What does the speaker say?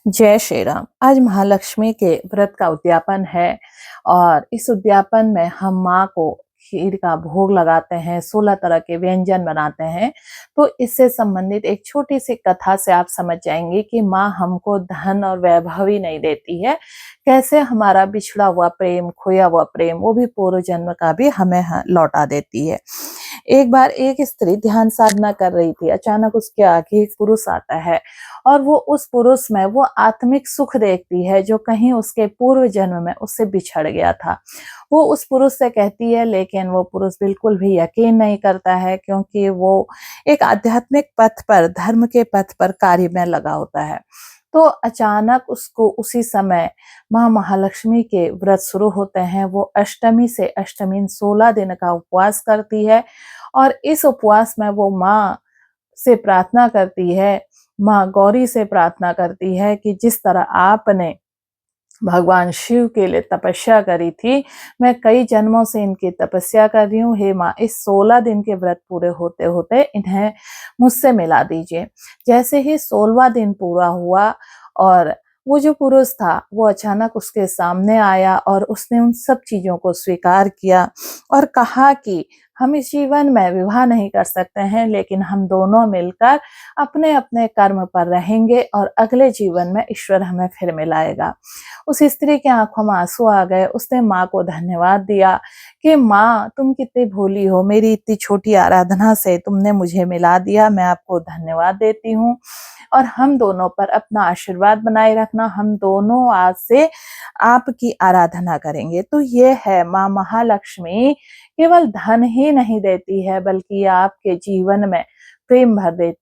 जय श्री राम। आज महालक्ष्मी के व्रत का उद्यापन है और इस उद्यापन में हम माँ को खीर का भोग लगाते हैं, 16 तरह के व्यंजन बनाते हैं। तो इससे संबंधित एक छोटी सी कथा से आप समझ जाएंगे कि माँ हमको धन और वैभव ही नहीं देती है, कैसे हमारा बिछड़ा हुआ प्रेम, खोया हुआ प्रेम, वो भी पूर्व जन्म का भी हमें लौटा देती है। एक बार एक स्त्री ध्यान साधना कर रही थी, अचानक उसके आगे एक पुरुष आता है और वो उस पुरुष में वो आत्मिक सुख देखती है जो कहीं उसके पूर्व जन्म में उससे बिछड़ गया था। वो उस पुरुष से कहती है, लेकिन वो पुरुष बिल्कुल भी यकीन नहीं करता है, क्योंकि वो एक आध्यात्मिक पथ पर, धर्म के पथ पर कार्य में लगा होता है। तो अचानक उसको उसी समय माँ महालक्ष्मी के व्रत शुरू होते हैं। वो अष्टमी से अष्टमी 16 दिन का उपवास करती है और इस उपवास में वो माँ से प्रार्थना करती है, माँ गौरी से प्रार्थना करती है कि जिस तरह आपने भगवान शिव के लिए तपस्या करी थी, मैं कई जन्मों से इनकी तपस्या कर रही हूँ। हे माँ, इस 16 दिन के व्रत पूरे होते होते इन्हें मुझसे मिला दीजिए। जैसे ही 16वां दिन पूरा हुआ और वो जो पुरुष था वो अचानक उसके सामने आया और उसने उन सब चीजों को स्वीकार किया और कहा कि हम इस जीवन में विवाह नहीं कर सकते हैं, लेकिन हम दोनों मिलकर अपने अपने कर्म पर रहेंगे और अगले जीवन में ईश्वर हमें फिर मिलाएगा। उस स्त्री की आंखों में आंसू आ गए। उसने माँ को धन्यवाद दिया कि माँ, तुम कितनी भोली हो, मेरी इतनी छोटी आराधना से तुमने मुझे मिला दिया, मैं आपको धन्यवाद देती हूँ और हम दोनों पर अपना आशीर्वाद बनाए रखना, हम दोनों आज से आपकी आराधना करेंगे। तो ये है, माँ महालक्ष्मी केवल धन ही नहीं देती है, बल्कि आपके जीवन में प्रेम भर देती है।